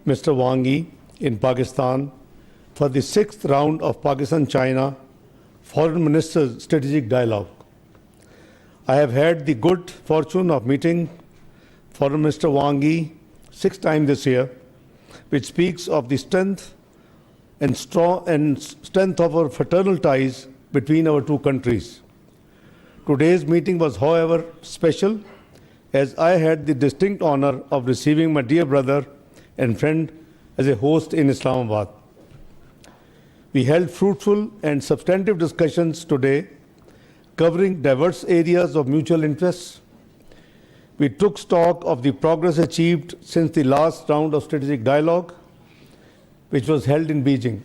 Mr. Wang Yi in Pakistan for the 6th round of Pakistan-China Foreign Ministers Strategic Dialogue. I have had the good fortune of meeting Foreign Minister Wang Yi 6 times this year, which speaks of the strength of our fraternal ties between our two countries. Today's meeting was, however, special, as I had the distinct honor of receiving my dear brother and friend as a host in Islamabad. We held fruitful and substantive discussions today, covering diverse areas of mutual interest. We took stock of the progress achieved since the last round of strategic dialogue, which was held in Beijing.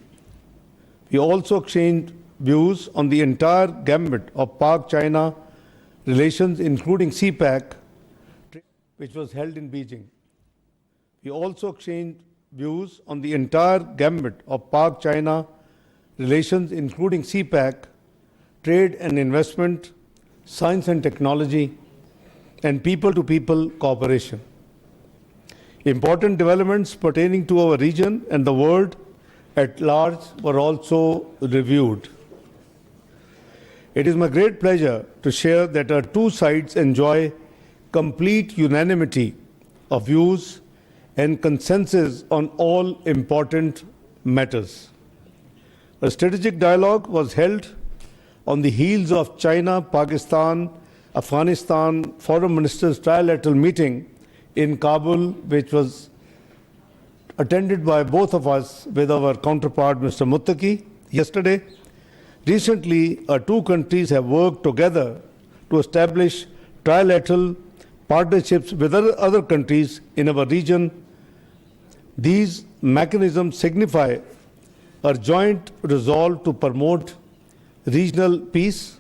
We also exchanged views on the entire gamut of Pak-China relations, including CPAC, which was held in Beijing. We also exchanged views on the entire gamut of Pak-China relations, including CPAC, trade and investment, science and technology, and people-to-people cooperation. Important developments pertaining to our region and the world at large were also reviewed. It is my great pleasure to share that our two sides enjoy complete unanimity of views and consensus on all important matters. A strategic dialogue was held on the heels of China, Pakistan, Afghanistan Foreign Ministers trilateral meeting in Kabul, which was attended by both of us with our counterpart, Mr. Muttaqi, yesterday. Recently, our two countries have worked together to establish trilateral partnerships with other countries in our region. These mechanisms signify our joint resolve to promote regional peace,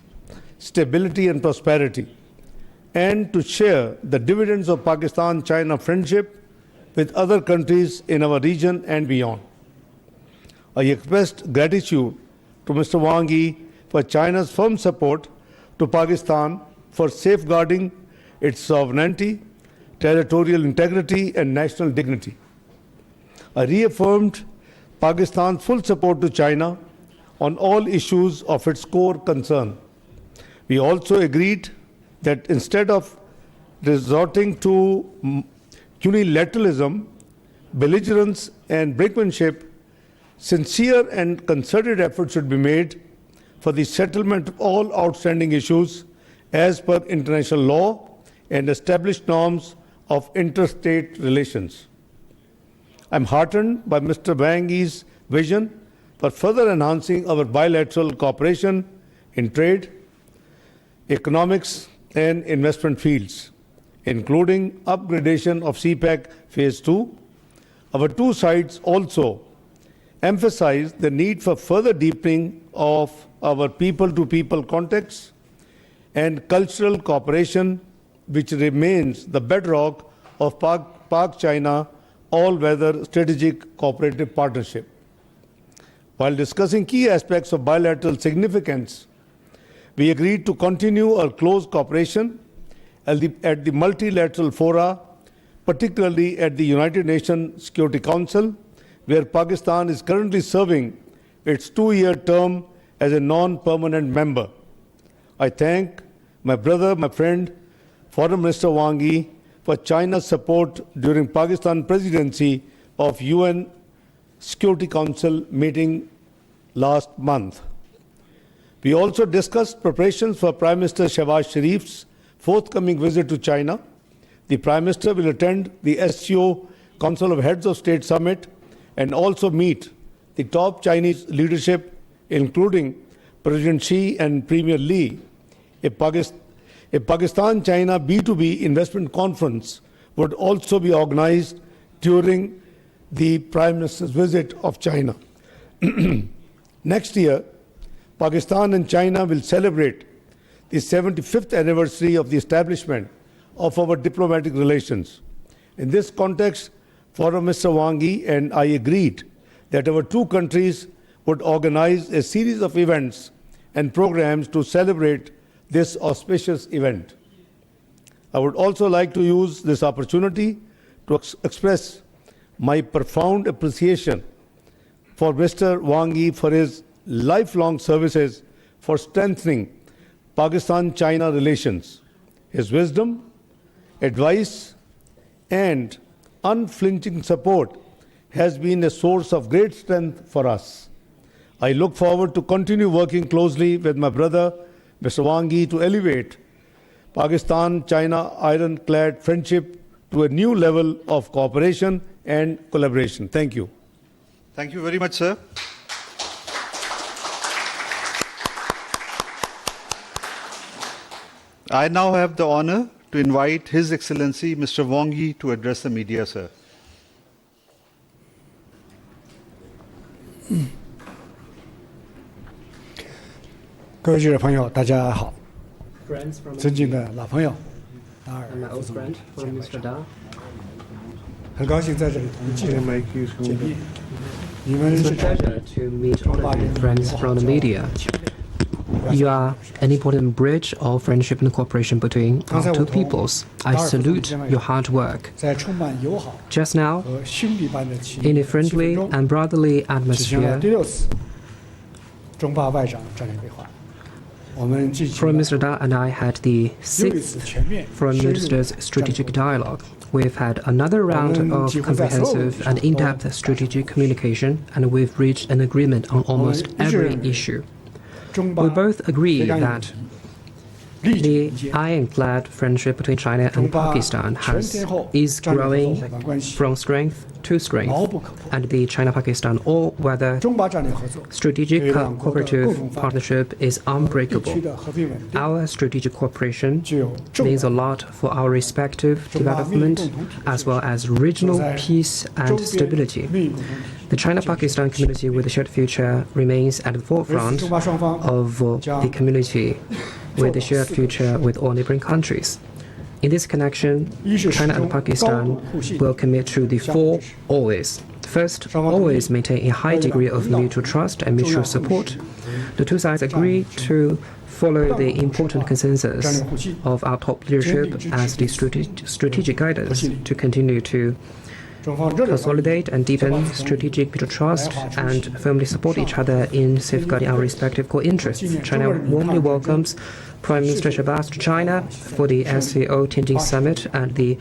stability and prosperity, and to share the dividends of Pakistan-China friendship with other countries in our region and beyond. I expressed gratitude to Mr. Wang Yi for China's firm support to Pakistan for safeguarding its sovereignty, territorial integrity and national dignity. I reaffirmed Pakistan's full support to China on all issues of its core concern. We also agreed that instead of resorting to unilateralism, belligerence and brinkmanship, sincere and concerted efforts should be made for the settlement of all outstanding issues as per international law and established norms of interstate relations. I am heartened by Mr. Wang Yi's vision for further enhancing our bilateral cooperation in trade, economics and investment fields, including upgradation of CPAC Phase 2. Our two sides also emphasized the need for further deepening of our people-to-people contacts and cultural cooperation, which remains the bedrock of Pak-China all-weather strategic cooperative partnership. While discussing key aspects of bilateral significance, we agreed to continue our close cooperation at the multilateral fora, particularly at the United Nations Security Council, where Pakistan is currently serving its 2-year term as a non-permanent member. I thank my brother, my friend, Foreign Minister Wang Yi, for China's support during Pakistan presidency of UN Security Council meeting last month. We also discussed preparations for Prime Minister Shehbaz Sharif's forthcoming visit to China. The Prime Minister will attend the SCO Council of Heads of State Summit and also meet the top Chinese leadership, including President Xi and Premier Li. A Pakistan-China B2B investment conference would also be organized during the Prime Minister's visit of China. Next year, Pakistan and China will celebrate the 75th anniversary of the establishment of our diplomatic relations. In this context, Foreign Minister Wang Yi and I agreed that our two countries would organize a series of events and programs to celebrate this auspicious event. I would also like to use this opportunity to express my profound appreciation for Mr. Wang Yi for his lifelong services for strengthening Pakistan-China relations. His wisdom, advice, and unflinching support has been a source of great strength for us. I look forward to continue working closely with my brother, Mr. Wang Yi, to elevate Pakistan-China ironclad friendship to a new level of cooperation and collaboration. Thank you. Thank you very much, sir. I now have the honor to invite His Excellency Mr. Wang Yi to address the media, sir. 各位记者朋友，大家好！ Friends from 尊敬的老朋友，达尔 my 副 old 总理 friend from Mr. Da. 很高兴在这里同记者们见面。你们 It's 是 a pleasure to meet all of you friends from the media. You are an important bridge of friendship and cooperation between our two peoples. I salute your hard work. 在充满友好 Just now, 和兄弟般的情 in a 气 friendly 氛中， and brotherly 举行了 atmosphere, 第6次中巴外长战略对话。我们进行 Foreign 了 Minister Da and I had the 又一次 6th 全面 Foreign 深入 Ministers' 战略 Strategic 沟通 Dialogue. We've had another round of comprehensive and in-depth strategic communication, and we've reached an agreement on almost every issue. 中巴 We both agree 非常有 that 历久 the 弥坚。 ironclad friendship between China 中 and 巴 Pakistan 全 has 天候 is 战略合作 growing 伙伴关系 from strength to 牢 strength, 不可破。 and the China-Pakistan all-weather 中巴战略合作 strategic 对两国的 cooperative 共同发展 partnership is 地区 unbreakable. 的和平稳定 Our strategic cooperation 具有重 means 大 a lot for our respective development as well as regional peace and 周边 stability. 命运共同体。 The China-Pakistan community with a shared future remains at the 为此， forefront 中巴双方 of the community with a shared future with all neighboring countries. In this connection, China and Pakistan will commit to the 4 always. First, always maintain a high degree of mutual trust and mutual support. The two sides agree to follow the important consensus of our top leadership as the strategic guidance to continue to 中方热烈欢迎 consolidate and deepen strategic mutual trust and firmly support each other in safeguarding our respective core interests. China warmly welcomes Prime Minister Shabazz to China for the SCO Tianjin Summit and the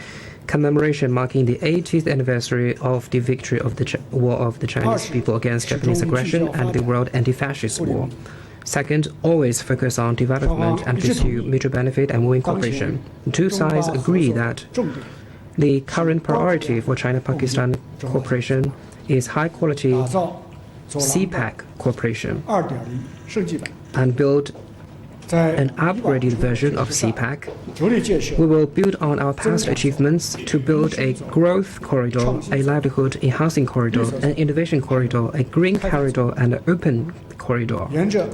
commemoration marking the 80th anniversary of the victory of the war of the Chinese people against Japanese aggression and the World Anti-Fascist War. Second, always focus on development and pursue mutual benefit and win cooperation. The two sides agree that 重点 the current priority for China-Pakistan cooperation is high-quality 打造走廊 CPAC cooperation 2.0升级版， and build 在 an upgraded version of CPAC. 着力建设 We will build on our past achievements to build a growth corridor, a livelihood enhancing corridor, an innovation corridor, a green corridor, and an open corridor 沿着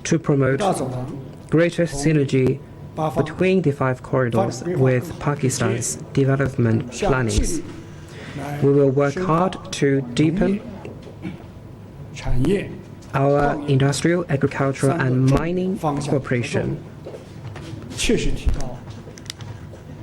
to promote 大走廊 greater synergy 八方 between the 5 corridors with Pakistan's development 向 plannings. 气力来 We will work hard to deepen 产业 our industrial, agricultural, and mining cooperation 切实提高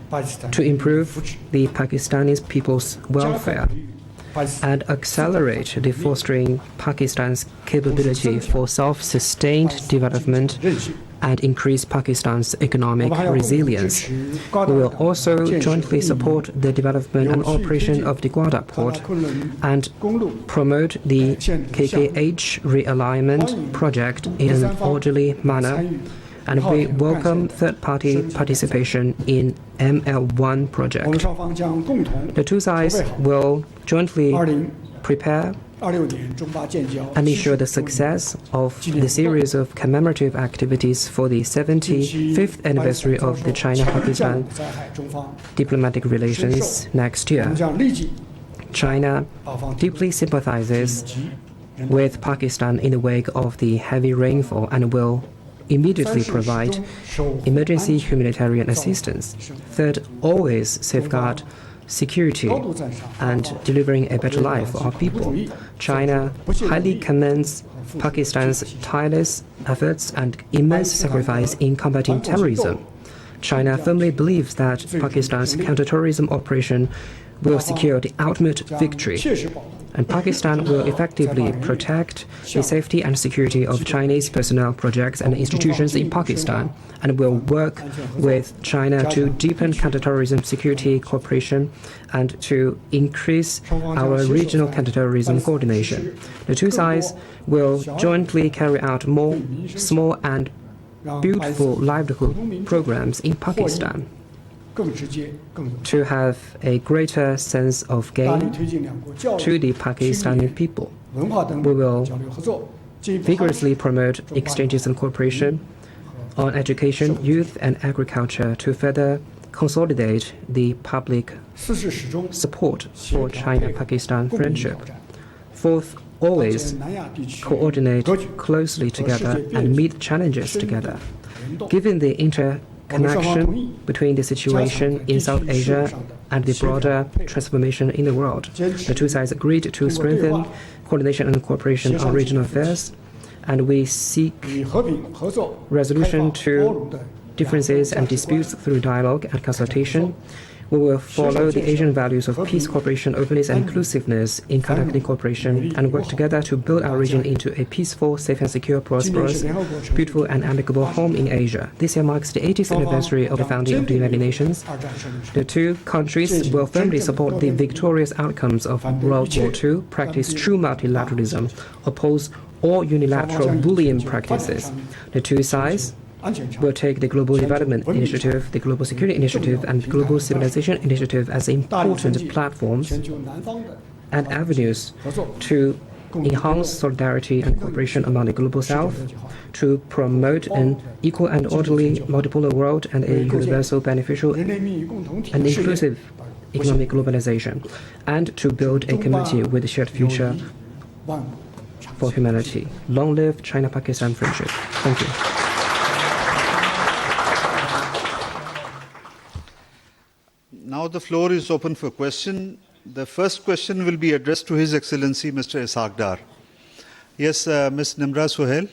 巴基斯坦 to improve 福祉， the Pakistani people's 加快 welfare 培育巴基斯坦 and accelerate the fostering Pakistan's capability for self-sustained development 韧性。 and increase Pakistan's 我 economic 们还要共同支 resilience. 持瓜 We 达 will 港 also 建设 jointly support the development and operation of the Gwadar 卡 port 拉昆仑 and 公路 promote the KKH realignment project in an orderly manner, and we welcome third-party participation in ML1 我们 project. 双方将共同 The two sides will jointly 2026 prepare 年中巴建交 and ensure the success of the series of commemorative activities for the 75th anniversary of the China-Pakistan 灾害，中方 diplomatic relations next 我 year. 们将立即 China 保方 deeply sympathizes 及 with Pakistan in the wake of the heavy rainfall and will immediately provide 守护 emergency humanitarian assistance. Third, always safeguard security 高度赞赏 and delivering a better life for our people. China highly commends Pakistan's tireless efforts and immense sacrifice in combating terrorism. China firmly believes that Pakistan's counterterrorism operation will secure the ultimate victory, and Pakistan will effectively protect the safety and security of Chinese personnel, projects, and institutions in Pakistan, and will work with China to deepen counterterrorism security cooperation and to increase our regional counterterrorism coordination. The two sides will jointly carry out more small and beautiful livelihood programs in Pakistan to have a greater sense of gain to the Pakistani people. We will vigorously promote exchanges and cooperation on education, youth, and agriculture to further consolidate the public support for China-Pakistan friendship. Fourth, always coordinate closely together and meet challenges together. Given the interconnection between the situation in South Asia and the broader transformation in the world, the two sides agreed to strengthen coordination and cooperation on regional affairs, and we seek resolution to differences and disputes through dialogue and consultation. We will follow the Asian values of peace, cooperation, openness, and inclusiveness in conducting cooperation and work together to build our region into a peaceful, safe and secure, prosperous, beautiful, and amicable home in Asia. This year marks the 80th anniversary of the founding of the United Nations. The two countries will firmly support the victorious outcomes of World War II, practice true multilateralism, oppose all unilateral bullying practices. The two sides will take the Global Development Initiative, the Global Security Initiative, and Global Civilization Initiative as important platforms and avenues to enhance solidarity and cooperation among the Global South, to promote an equal and orderly multipolar world and a universal, beneficial, and inclusive economic globalization, and to build a community with a shared future for humanity. Long live China-Pakistan friendship. Thank you. Now the floor is open for question. The first question will be addressed to His Excellency Mr. Ishaq Dar. Yes, Ms. Nimra Suhail.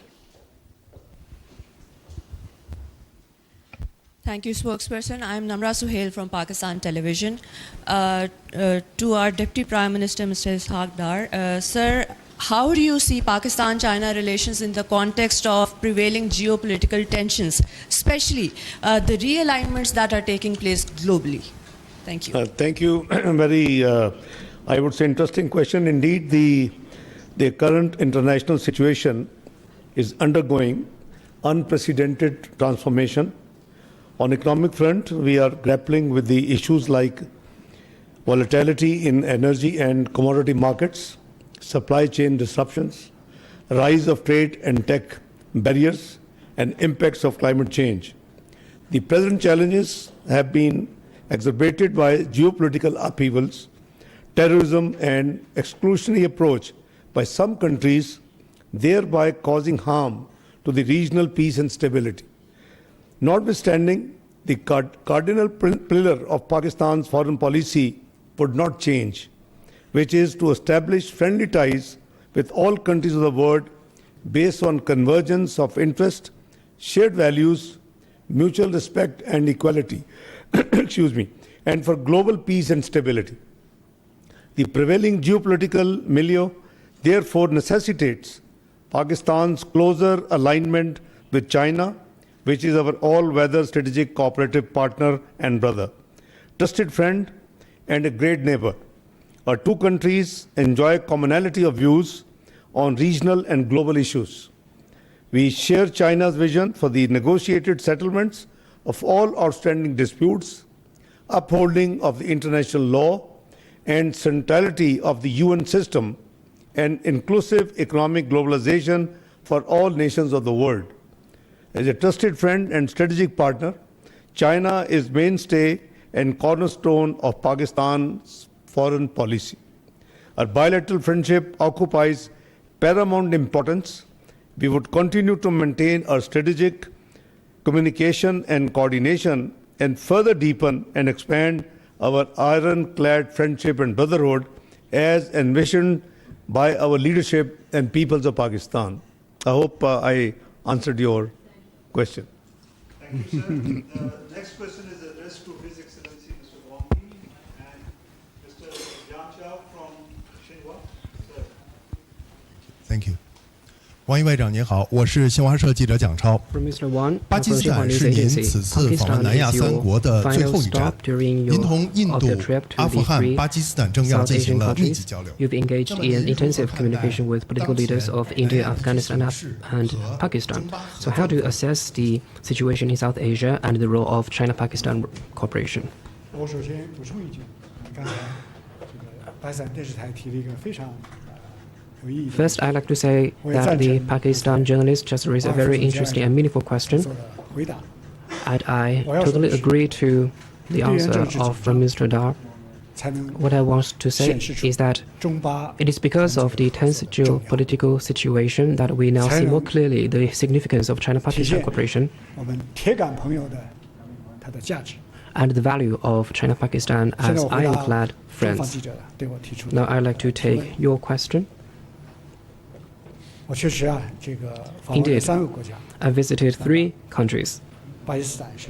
Thank you, spokesperson. I am Namra Suhail from Pakistan Television. To our Deputy Prime Minister, Mr. Ishaq Dar, sir, how do you see Pakistan-China relations in the context of prevailing geopolitical tensions, especially the realignments that are taking place globally? Thank you. Thank you. Very, I would say, interesting question. Indeed, the current international situation is undergoing unprecedented transformation. On economic front, we are grappling with the issues like volatility in energy and commodity markets, supply chain disruptions, rise of trade and tech barriers, and impacts of climate change. The present challenges have been exacerbated by geopolitical upheavals, terrorism, and exclusionary approach by some countries, thereby causing harm to the regional peace and stability. Notwithstanding, the cardinal pillar of Pakistan's foreign policy would not change, which is to establish friendly ties with all countries of the world based on convergence of interest, shared values, mutual respect and equality, excuse me, and for global peace and stability. The prevailing geopolitical milieu therefore necessitates Pakistan's closer alignment with China, which is our all-weather strategic cooperative partner and brother, trusted friend and a great neighbor. Our two countries enjoy commonality of views on regional and global issues. We share China's vision for the negotiated settlements of all outstanding disputes, upholding of the international law, and centrality of the UN system, and inclusive economic globalization for all nations of the world. As a trusted friend and strategic partner, China is mainstay and cornerstone of Pakistan's foreign policy. Our bilateral friendship occupies paramount importance. We would continue to maintain our strategic communication and coordination and further deepen and expand our ironclad friendship and brotherhood as envisioned by our leadership and peoples of Pakistan. I hope I answered your question. Thank you, sir. The next question is addressed to His Excellency Mr. Wong Yi and Mr. Thank you. 王毅外长您好，我是新华社记者蒋超。 From Mr. Wang, 巴基 from 斯坦 Xinhua News 是您 Agency. 此次访问 Pakistan 南亚 is 三 your 国的最 final 后一站 stop。during 您 your 同印 of 度 the trip、to 阿富 the 汗、 three 巴基斯坦政要 South 进行 Asian 了密 countries. 集交流。 You've engaged 那么 in 您如何 intensive 看待 communication with political 当前 leaders of 南 India, 亚 Afghanistan, 局势 and 和 Pakistan. 中巴 So how do you assess the situation in South Asia and the role of China-Pakistan cooperation? 我首先补充一句，刚才这个巴基斯坦电视台提了一个非常有意义的 First, I'd like to say that the Pakistan journalist just raised a very interesting and meaningful question, 做的回答。 and I totally agree to the answer of Mr. Dar. 才能 What I want to say 显示出 is that 中巴 it is because of the tense geopolitical situation that we now see more clearly the significance of China-Pakistan cooperation 我们铁杆朋友的它的价值。 and the value of China-Pakistan 现 as 在我回答 ironclad 中方 friends. 记者对我提出 Now 的， I'd like to take your question. 我确实啊，这个访问了 Indeed. 3个国家， I visited 3 countries, 巴基斯坦是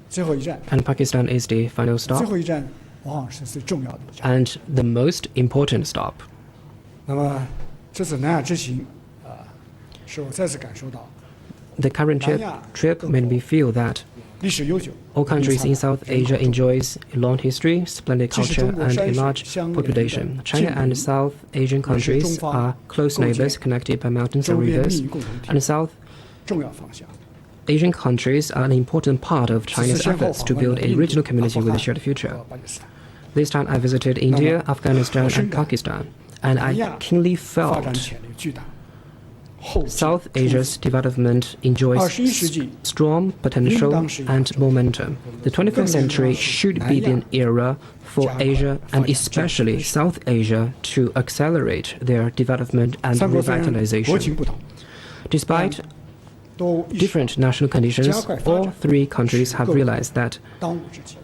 最后一站， and Pakistan is the final 最 stop 后一站往往是最重要的一站。 and the most important stop. 那么这次南亚之行使我再次感受到 The current trip made me feel that 历史悠久， all countries in South Asia enjoys a long history, splendid 既是 culture, 中国 and 山 a 水 large 相连的 population. China 近 and 邻 South Asian countries are close neighbors connected by mountains 周 and 边 rivers, 命运共同体 and South 重要方向。 Asian countries are an important part of 此次 China's 先后 efforts to 访问 build 了 a 印度、 regional 阿 community 富 with a 汗 shared 和 future. 巴基斯坦。 This time I visited India, Afghanistan, and Pakistan, and 南 I 亚 keenly 发展 felt 潜力巨大，后继 South 出 Asia's development enjoys 21世纪 strong potential 应当是 and momentum. The 21st century should be an era for Asia and especially South Asia to accelerate their development and 三国虽然国情 revitalization. 不同， Despite 都意识 different national conditions, all 3 countries have realized that 当务之急，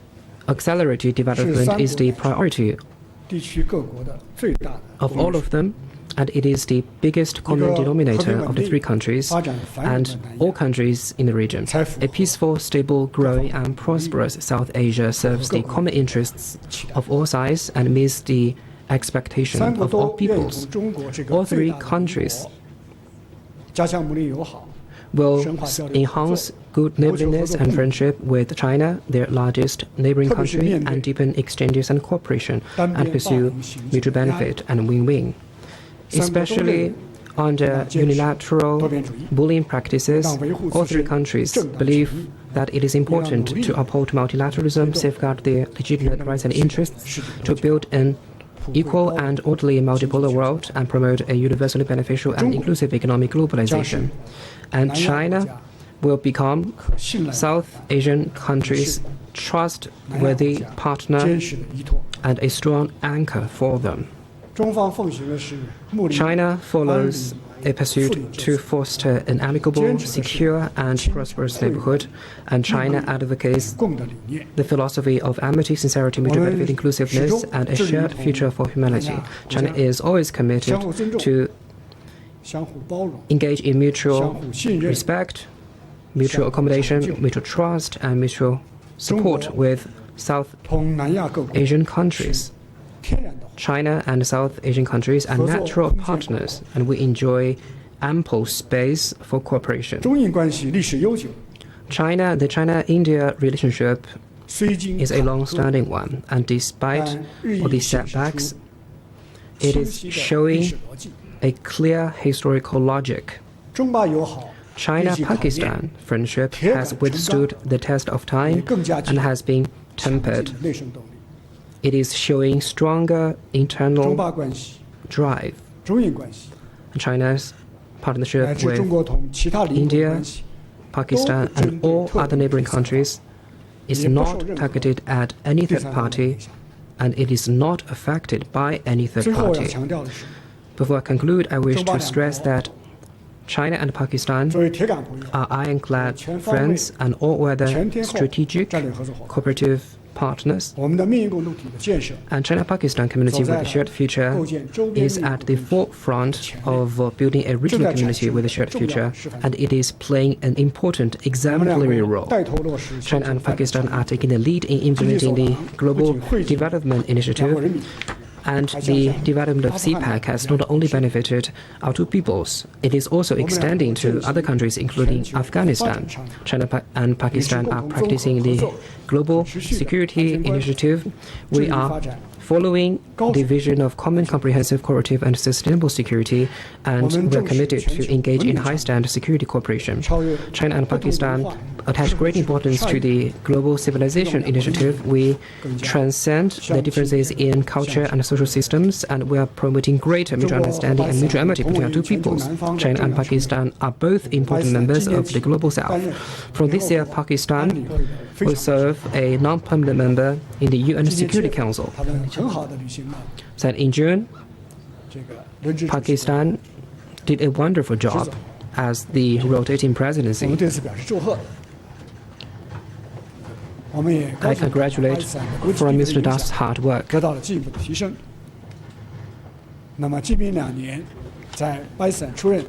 accelerated development is the priority 地区各国的最大的 of 共 all 识 of them, and it is the biggest common denominator of the 3 countries and all countries in the region. A peaceful, stable, growing, and prosperous South Asia serves the common interests of all sides and meets the expectation 三国 of all 都愿意 peoples. 同中国这 All 个最 3大的 countries 加强睦邻友好， will 深化交流合 enhance 作， good neighborliness and friendship with China, their largest neighboring 特别是 country, 面对 and deepen exchanges and cooperation 单 and 边霸 pursue 凌行径 mutual 的压 benefit 力 and win-win. 三国都认 Especially 为 under 坚持 unilateral 多边主义， bullying practices, 让维护 all 自 3 身 countries 正当 believe 权益， that it is important to uphold multilateralism, safeguard their legitimate rights and interests, to build an equal and orderly multipolar world, and promote a universally beneficial and inclusive economic globalization. And China will become 可信赖 South Asian countries' trustworthy partner 坚实的依托。 and a strong anchor for them. 中方奉行的是睦邻 China follows 安 a 理 pursuit 富邻 to 政策 foster an amicable, secure, and prosperous neighborhood, and China advocates 共的理念。 the philosophy of amity, sincerity, mutual benefit, inclusiveness, and a shared future for humanity. China is always committed to 相互包容， engage in 相 mutual 互信任， respect, mutual accommodation, mutual trust, and mutual support with South 同南亚各国 Asian countries. 天然的 China and South Asian countries are natural partners, and we enjoy ample space for cooperation. 中印关系历史悠久， The China-India relationship 虽经 is a 坎坷 long-standing one, and despite 但日 all 益 these 显示 setbacks, 出 it 清 is 晰的历 showing 史逻辑。 a clear historical logic. 中巴友好，历经考验， China-Pakistan friendship has withstood the test of 也 time 更加具 and 有 has been 强劲 tempered. 的内生动力。 It is showing stronger 中 internal 巴关系、 drive. 中印关系， China's 乃 partnership 至中 with 国同其他邻国 India 关系， Pakistan and all other neighboring countries is not targeted at any 第 third 三方面 party 影响。 and it is not affected by any third 最后我要 party. 强调的是， Before I conclude, I wish 中巴 to 两 stress 国 that China and Pakistan 作为铁杆朋友， are ironclad 全方位 friends and all-weather 全天候 strategic 战略合作伙伴。 cooperative partners. 我们的命运共同体的建设 And China-Pakistan community with a shared future is at the forefront of building a regional community with a shared future, and it is playing an important 我们两 exemplary 国 role. 带头落实 China and Pakistan are taking the lead in implementing the Global Development 两国 Initiative, 人民 And the development of CPAC has not only benefited our two peoples, it is also extending to other countries, including Afghanistan. China and Pakistan are practicing the Global Security Initiative. We are following the vision of common, comprehensive, cooperative, and sustainable security, and we are committed to engage in high-standard security cooperation. China and Pakistan attach great importance to the Global Civilization Initiative. We transcend the differences in culture and social systems, and we are promoting greater mutual understanding and mutual amity between our two peoples. China and Pakistan are both important members of the Global South. From this year, Pakistan will serve a non-permanent member in the UN Security Council. That in June, Pakistan did a wonderful job as the rotating presidency. I congratulate Foreign Minister Dar's hard work. 得到了进一步的提升。那么，今明2年在巴基斯坦出任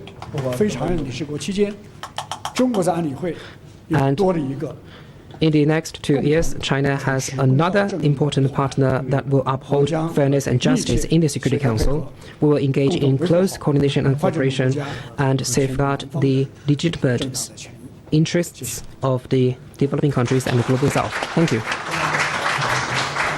非常任理事国期间，中国在安理会又多了一个。 In the next 2 years, China has another important partner that will uphold fairness and justice in the Security Council. We will engage in close coordination and cooperation and safeguard the legitimate interests of the developing countries and the Global South. Thank you.